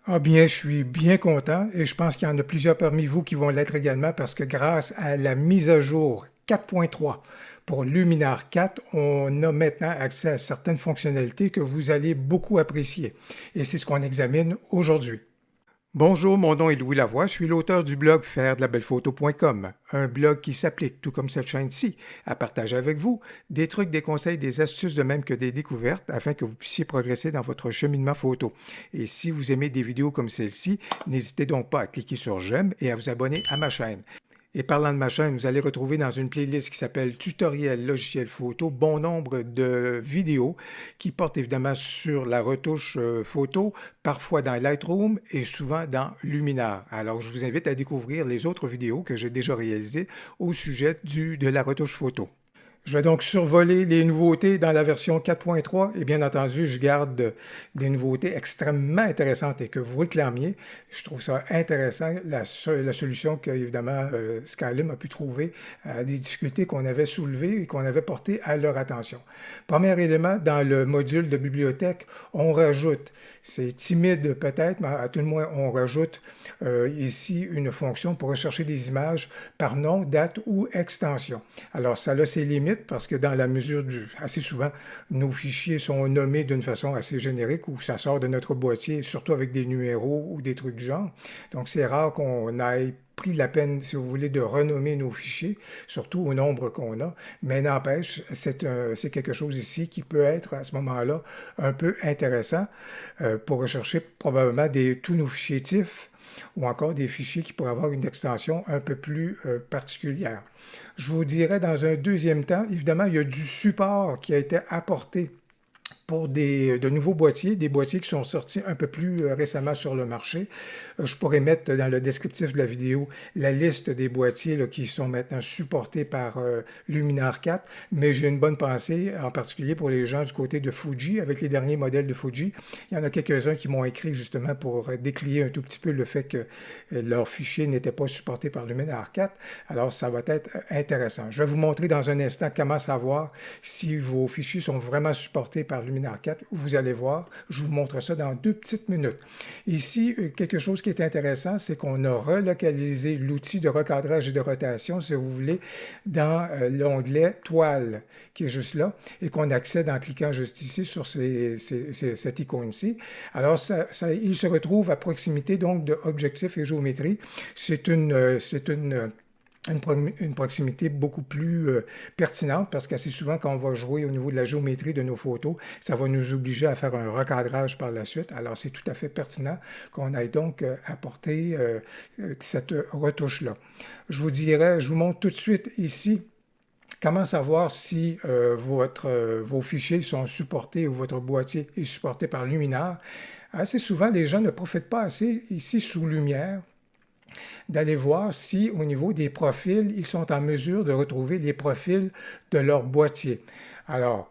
Ah bien, je suis bien content et je pense qu'il y en a plusieurs parmi vous qui vont l'être également parce que grâce à la mise à jour 4.3 pour Luminar 4, on a maintenant accès à certaines fonctionnalités que vous allez beaucoup apprécier. Et c'est ce qu'on examine aujourd'hui. Bonjour, mon nom est Louis Lavoie, je suis l'auteur du blog fairedelabelephoto.com, un blog qui s'applique, tout comme cette chaîne-ci, à partager avec vous des trucs, des conseils, des astuces de même que des découvertes afin que vous puissiez progresser dans votre cheminement photo. Et si vous aimez des vidéos comme celle-ci, n'hésitez donc pas à cliquer sur j'aime et à vous abonner à ma chaîne. Et parlant de ma chaîne, vous allez retrouver dans une playlist qui s'appelle Tutoriel logiciel photo bon nombre de vidéos qui portent évidemment sur la retouche photo, parfois dans Lightroom et souvent dans Luminar. Alors je vous invite à découvrir les autres vidéos que j'ai déjà réalisées au sujet de la retouche photo. Je vais donc survoler les nouveautés dans la version 4.3 et bien entendu, je garde des nouveautés extrêmement intéressantes et que vous réclamiez. Je trouve ça intéressant, la solution que, évidemment, Skylum a pu trouver à des difficultés qu'on avait soulevées et qu'on avait portées à leur attention. Premier élément, dans le module de bibliothèque, on rajoute, c'est timide peut-être, mais à tout le moins, on rajoute ici une fonction pour rechercher des images par nom, date ou extension. Alors, ça a ses limites parce que dans la mesure du... Assez souvent, nos fichiers sont nommés d'une façon assez générique ou ça sort de notre boîtier, surtout avec des numéros ou des trucs du genre. Donc, c'est rare qu'on aille pris la peine, si vous voulez, de renommer nos fichiers, surtout au nombre qu'on a. Mais n'empêche, c'est quelque chose ici qui peut être, à ce moment-là, un peu intéressant pour rechercher probablement tous nos fichiers TIFF ou encore des fichiers qui pourraient avoir une extension un peu plus particulière. Je vous dirais dans un deuxième temps, évidemment, il y a du support qui a été apporté pour de nouveaux boîtiers, des boîtiers qui sont sortis un peu plus récemment sur le marché. Je pourrais mettre dans le descriptif de la vidéo la liste des boîtiers là, qui sont maintenant supportés par Luminar 4, mais j'ai une bonne pensée, en particulier pour les gens du côté de Fuji, avec les derniers modèles de Fuji. Il y en a quelques-uns qui m'ont écrit justement pour décrier un tout petit peu le fait que leur fichier n'était pas supporté par Luminar 4. Alors, ça va être intéressant. Je vais vous montrer dans un instant comment savoir si vos fichiers sont vraiment supportés par Luminar 4. Vous allez voir, je vous montre ça dans 2 petites minutes. Ici, quelque chose qui est intéressant, c'est qu'on a relocalisé l'outil de recadrage et de rotation, si vous voulez, dans l'onglet Toile, qui est juste là, et qu'on accède en cliquant juste ici sur cette icône-ci. Alors, il se retrouve à proximité donc de objectif et géométrie. C'est une proximité beaucoup plus pertinente parce qu'assez souvent, quand on va jouer au niveau de la géométrie de nos photos, ça va nous obliger à faire un recadrage par la suite. Alors, c'est tout à fait pertinent qu'on aille donc apporter cette retouche-là. Je vous montre tout de suite ici comment savoir si vos fichiers sont supportés ou votre boîtier est supporté par Luminar. Assez souvent, les gens ne profitent pas assez ici sous lumière d'aller voir si au niveau des profils, ils sont en mesure de retrouver les profils de leur boîtier. Alors,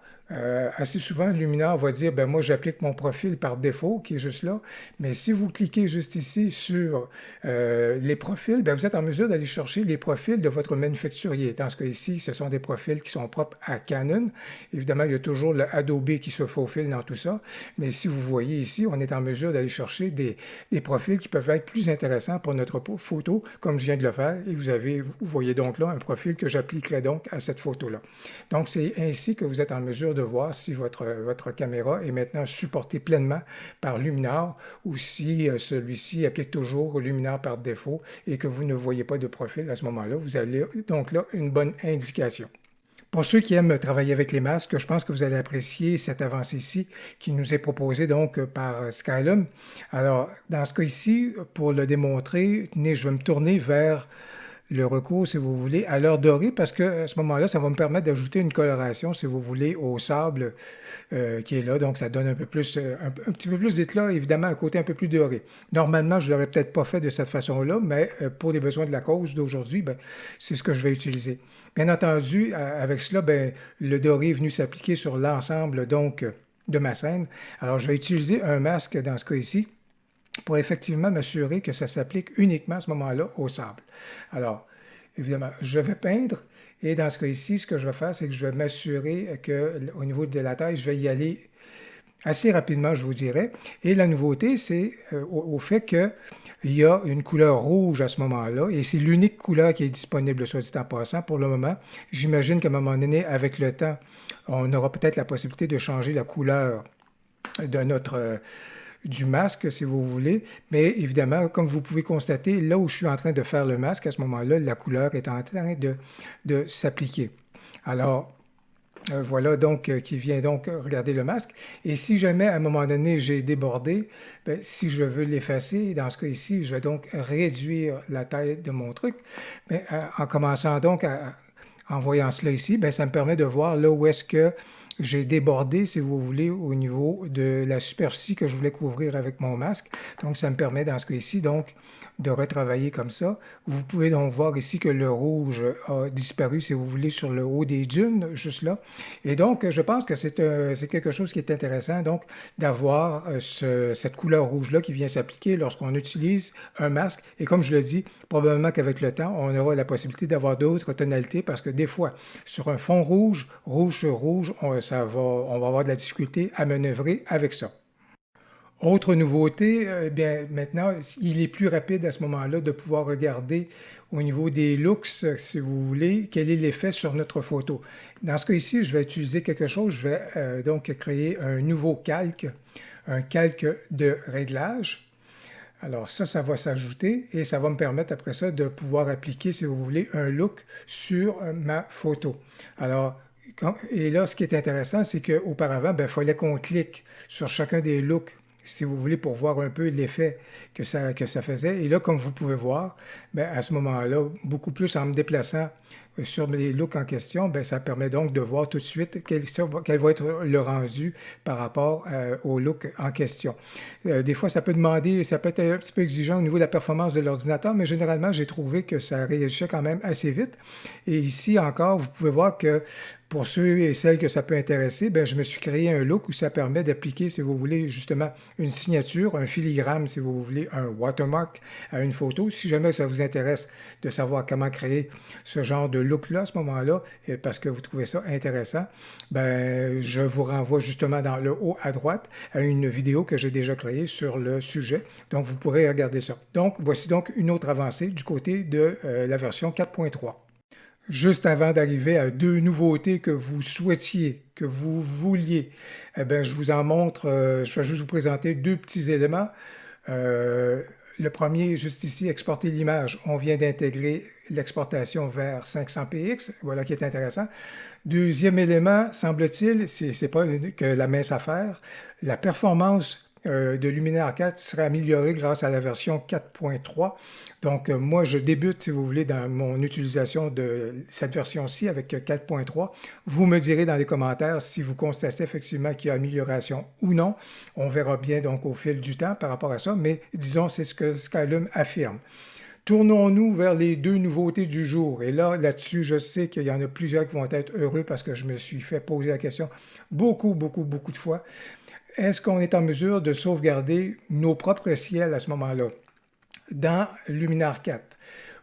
assez souvent, Luminar va dire, ben moi j'applique mon profil par défaut, qui est juste là, mais si vous cliquez juste ici sur les profils, ben vous êtes en mesure d'aller chercher les profils de votre manufacturier. Dans ce cas ici, ce sont des profils qui sont propres à Canon. Évidemment, il y a toujours le Adobe qui se faufile dans tout ça, mais si vous voyez ici, on est en mesure d'aller chercher des profils qui peuvent être plus intéressants pour notre photo, comme je viens de le faire, et vous voyez donc là un profil que j'appliquerai donc à cette photo-là. Donc, c'est ainsi que vous êtes en mesure de voir si votre caméra est maintenant supportée pleinement par Luminar ou si celui-ci applique toujours Luminar par défaut et que vous ne voyez pas de profil à ce moment-là. Vous avez donc là une bonne indication. Pour ceux qui aiment travailler avec les masques, je pense que vous allez apprécier cette avancée-ci qui nous est proposée donc par Skylum. Alors, dans ce cas-ci, pour le démontrer, tenez, je vais me tourner vers le recours, si vous voulez, à l'heure dorée, parce que à ce moment-là, ça va me permettre d'ajouter une coloration, si vous voulez, au sable qui est là. Donc, ça donne un peu plus, un petit peu plus d'éclat, évidemment, un côté un peu plus doré. Normalement, je ne l'aurais peut-être pas fait de cette façon-là, mais pour les besoins de la cause d'aujourd'hui, ben, c'est ce que je vais utiliser. Bien entendu, avec cela, ben, le doré est venu s'appliquer sur l'ensemble donc de ma scène. Alors, je vais utiliser un masque dans ce cas ici pour effectivement m'assurer que ça s'applique uniquement à ce moment-là au sable. Alors, évidemment, je vais peindre et dans ce cas ici, ce que je vais faire, c'est que je vais m'assurer qu'au niveau de la taille, je vais y aller assez rapidement, je vous dirais. Et la nouveauté, c'est au fait qu'il y a une couleur rouge à ce moment-là, et c'est l'unique couleur qui est disponible, soit dit en passant, pour le moment. J'imagine qu'à un moment donné, avec le temps, on aura peut-être la possibilité de changer la couleur de du masque, si vous voulez. Mais évidemment, comme vous pouvez constater, là où je suis en train de faire le masque, à ce moment-là, la couleur est en train de s'appliquer. Alors, voilà donc qui vient donc regarder le masque. Et si jamais à un moment donné j'ai débordé, ben, si je veux l'effacer, dans ce cas ici, je vais donc réduire la taille de mon truc. Mais, en commençant donc en voyant cela ici, ben, ça me permet de voir là où est-ce que j'ai débordé, si vous voulez, au niveau de la superficie que je voulais couvrir avec mon masque. Donc, ça me permet, dans ce cas ici, donc, de retravailler comme ça. Vous pouvez donc voir ici que le rouge a disparu, si vous voulez, sur le haut des dunes, juste là. Et donc, je pense que c'est quelque chose qui est intéressant, donc, d'avoir cette couleur rouge-là qui vient s'appliquer lorsqu'on utilise un masque. Et comme je le dis, probablement qu'avec le temps, on aura la possibilité d'avoir d'autres tonalités parce que des fois, sur un fond rouge, rouge sur rouge, on va avoir de la difficulté à manœuvrer avec ça. Autre nouveauté, eh bien, maintenant, il est plus rapide à ce moment-là de pouvoir regarder au niveau des looks, si vous voulez, quel est l'effet sur notre photo. Dans ce cas ici, je vais utiliser quelque chose, je vais donc créer un nouveau calque, un calque de réglage. Alors ça va s'ajouter et ça va me permettre après ça de pouvoir appliquer, si vous voulez, un look sur ma photo. Alors, et là, ce qui est intéressant, c'est qu'auparavant, il fallait qu'on clique sur chacun des looks, si vous voulez, pour voir un peu l'effet que ça faisait. Et là, comme vous pouvez voir, à ce moment-là, beaucoup plus en me déplaçant sur les looks en question, ça permet donc de voir tout de suite quel va être le rendu par rapport au look en question. Des fois, ça peut être un petit peu exigeant au niveau de la performance de l'ordinateur, mais généralement, j'ai trouvé que ça réagissait quand même assez vite. Et ici encore, vous pouvez voir que pour ceux et celles que ça peut intéresser, je me suis créé un look où ça permet d'appliquer, si vous voulez, justement une signature, un filigrane, si vous voulez, un watermark à une photo. Si jamais ça vous intéresse de savoir comment créer ce genre de look-là à ce moment-là, parce que vous trouvez ça intéressant, je vous renvoie justement dans le haut à droite à une vidéo que j'ai déjà créée sur le sujet. Donc, vous pourrez regarder ça. Donc, voici donc une autre avancée du côté de la version 4.3. Juste avant d'arriver à deux nouveautés que vous souhaitiez, que vous vouliez, je vous en montre, je vais juste vous présenter deux petits éléments. Le premier, juste ici, exporter l'image. On vient d'intégrer l'exportation vers 500px, voilà qui est intéressant. Deuxième élément, semble-t-il, c'est pas que la mince affaire, la performance de Luminar 4 serait améliorée grâce à la version 4.3. Donc, moi, je débute, si vous voulez, dans mon utilisation de cette version-ci avec 4.3. Vous me direz dans les commentaires si vous constatez effectivement qu'il y a amélioration ou non. On verra bien donc au fil du temps par rapport à ça, mais disons, c'est ce que Skylum affirme. Tournons-nous vers les deux nouveautés du jour. Et là-dessus, je sais qu'il y en a plusieurs qui vont être heureux parce que je me suis fait poser la question beaucoup de fois. Est-ce qu'on est en mesure de sauvegarder nos propres ciels à ce moment-là dans Luminar 4?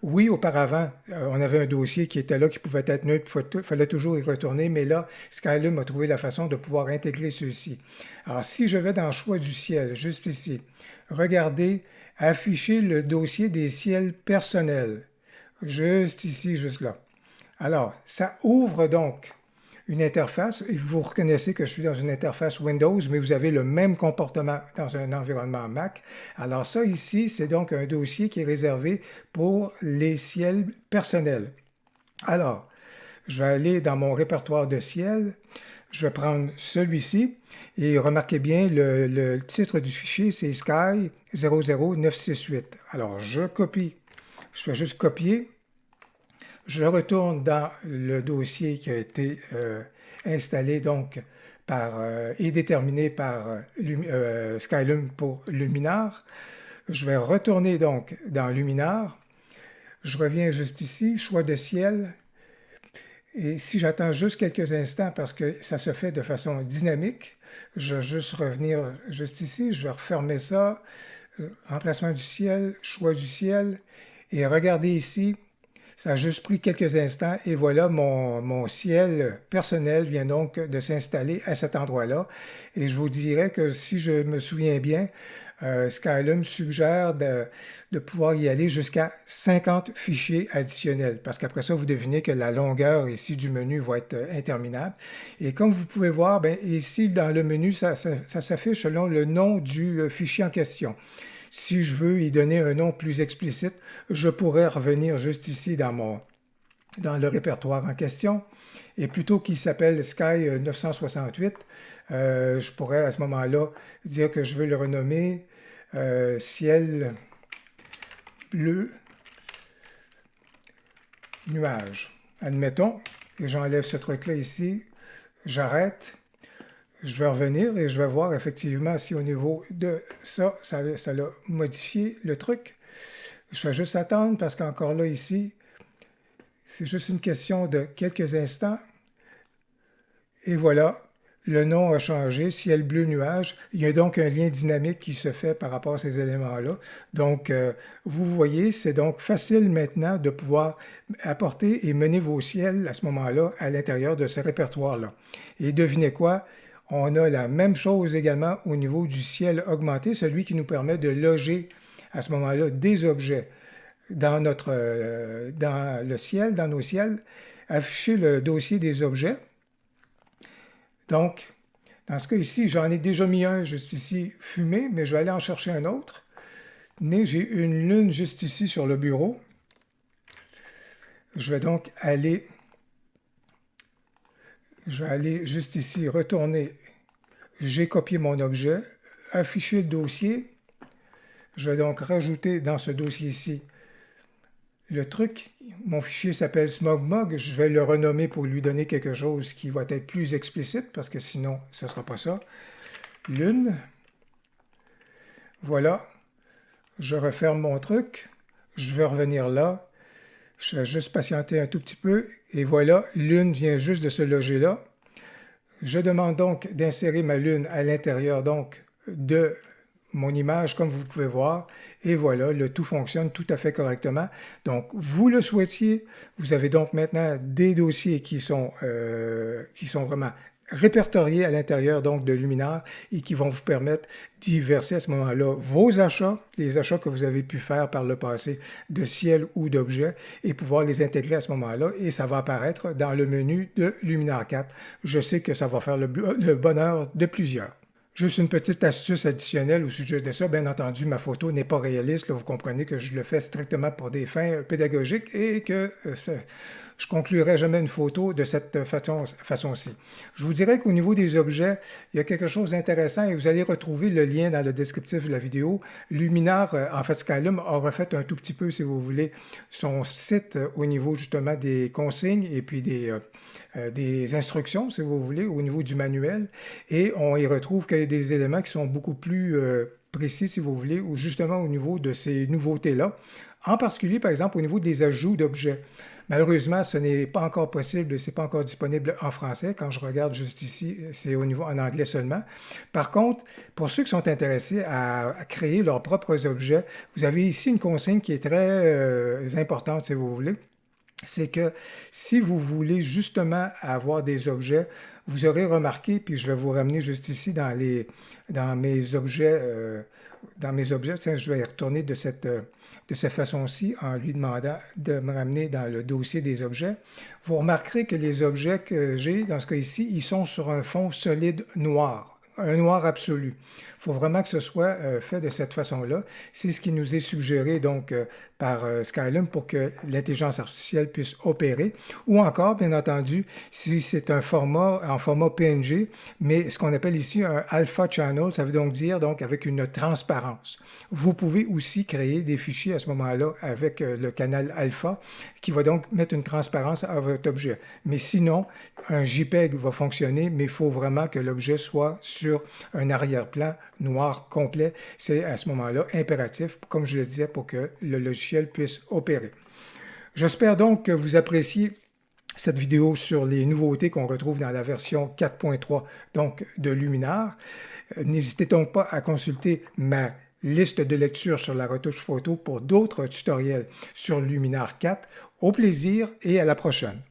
Oui, auparavant, on avait un dossier qui était là, qui pouvait être neutre, il fallait toujours y retourner, mais là, Skylum a trouvé la façon de pouvoir intégrer ceci. Alors, si je vais dans Choix du ciel, juste ici, regardez, afficher le dossier des ciels personnels, juste ici, juste là. Alors, ça ouvre donc une interface, et vous reconnaissez que je suis dans une interface Windows, mais vous avez le même comportement dans un environnement Mac. Alors ça ici, c'est donc un dossier qui est réservé pour les ciels personnels. Alors, je vais aller dans mon répertoire de ciel, je vais prendre celui-ci, et remarquez bien, le titre du fichier, c'est Sky 00968. Alors, je copie, je fais juste copier, je retourne dans le dossier qui a été installé donc et déterminé par Skylum pour Luminar. Je vais retourner donc dans Luminar. Je reviens juste ici, choix de ciel. Et si j'attends juste quelques instants parce que ça se fait de façon dynamique, je vais juste revenir juste ici. Je vais refermer ça. Remplacement du ciel, choix du ciel. Et regardez ici, Ça a juste pris quelques instants et voilà, mon ciel personnel vient donc de s'installer à cet endroit-là. Et je vous dirais que si je me souviens bien, Skylum suggère de pouvoir y aller jusqu'à 50 fichiers additionnels, parce qu'après ça, vous devinez que la longueur ici du menu va être interminable. Et comme vous pouvez voir, bien, ici dans le menu, ça s'affiche selon le nom du fichier en question. Si je veux y donner un nom plus explicite, je pourrais revenir juste ici dans le répertoire en question. Et plutôt qu'il s'appelle Sky 968, je pourrais à ce moment-là dire que je veux le renommer ciel bleu nuage. Admettons que j'enlève ce truc-là ici, j'arrête, je vais revenir et je vais voir effectivement si au niveau de ça, ça a modifié le truc. Je vais juste attendre parce qu'encore là ici, c'est juste une question de quelques instants. Et voilà, le nom a changé, ciel bleu nuage. Il y a donc un lien dynamique qui se fait par rapport à ces éléments-là. Donc, vous voyez, c'est donc facile maintenant de pouvoir apporter et mener vos ciels à ce moment-là à l'intérieur de ce répertoire-là. Et devinez quoi? On a la même chose également au niveau du ciel augmenté, celui qui nous permet de loger à ce moment-là des objets dans dans le ciel, dans nos ciels, afficher le dossier des objets. Donc, dans ce cas ici, j'en ai déjà mis un juste ici fumé, mais je vais aller en chercher un autre. Mais j'ai une lune juste ici sur le bureau. Je vais donc aller juste ici, retourner. J'ai copié mon objet, afficher le dossier. Je vais donc rajouter dans ce dossier ici le truc. Mon fichier s'appelle SmogMog. Je vais le renommer pour lui donner quelque chose qui va être plus explicite parce que sinon, ce ne sera pas ça. Lune. Voilà. Je referme mon truc. Je vais revenir là. Je vais juste patienter un tout petit peu. Et voilà, lune vient juste de se loger là. Je demande donc d'insérer ma lune à l'intérieur donc de mon image, comme vous pouvez voir. Et voilà, le tout fonctionne tout à fait correctement. Donc, vous le souhaitiez. Vous avez donc maintenant des dossiers qui sont vraiment répertoriés à l'intérieur donc de Luminar et qui vont vous permettre d'y verser à ce moment-là vos achats, les achats que vous avez pu faire par le passé de ciel ou d'objets et pouvoir les intégrer à ce moment-là et ça va apparaître dans le menu de Luminar 4. Je sais que ça va faire le bonheur de plusieurs. Juste une petite astuce additionnelle au sujet de ça. Bien entendu, ma photo n'est pas réaliste. Là, vous comprenez que je le fais strictement pour des fins pédagogiques et que je conclurai jamais une photo de cette façon-ci. Je vous dirais qu'au niveau des objets, il y a quelque chose d'intéressant et vous allez retrouver le lien dans le descriptif de la vidéo. Luminar, en fait, Skylum a refait un tout petit peu, si vous voulez, son site au niveau justement des consignes et puis des instructions, si vous voulez, au niveau du manuel. Et on y retrouve qu'il y a des éléments qui sont beaucoup plus précis, si vous voulez, ou justement au niveau de ces nouveautés-là. En particulier, par exemple, au niveau des ajouts d'objets. Malheureusement, ce n'est pas encore possible, ce n'est pas encore disponible en français. Quand je regarde juste ici, c'est au niveau en anglais seulement. Par contre, pour ceux qui sont intéressés à créer leurs propres objets, vous avez ici une consigne qui est très importante, si vous voulez. C'est que si vous voulez justement avoir des objets, vous aurez remarqué, puis je vais vous ramener juste ici dans mes objets, tiens, je vais y retourner de cette façon-ci en lui demandant de me ramener dans le dossier des objets. Vous remarquerez que les objets que j'ai, dans ce cas ici, ils sont sur un fond solide noir, un noir absolu. Il faut vraiment que ce soit fait de cette façon-là. C'est ce qui nous est suggéré donc par Skylum pour que l'intelligence artificielle puisse opérer. Ou encore, bien entendu, si c'est un format en format PNG, mais ce qu'on appelle ici un alpha channel, ça veut donc dire donc avec une transparence. Vous pouvez aussi créer des fichiers à ce moment-là avec le canal alpha qui va donc mettre une transparence à votre objet. Mais sinon, un JPEG va fonctionner, mais il faut vraiment que l'objet soit sur un arrière-plan noir complet. C'est à ce moment-là impératif, comme je le disais, pour que le logiciel puisse opérer. J'espère donc que vous appréciez cette vidéo sur les nouveautés qu'on retrouve dans la version 4.3 donc de Luminar. N'hésitez donc pas à consulter ma liste de lecture sur la retouche photo pour d'autres tutoriels sur Luminar 4. Au plaisir et à la prochaine.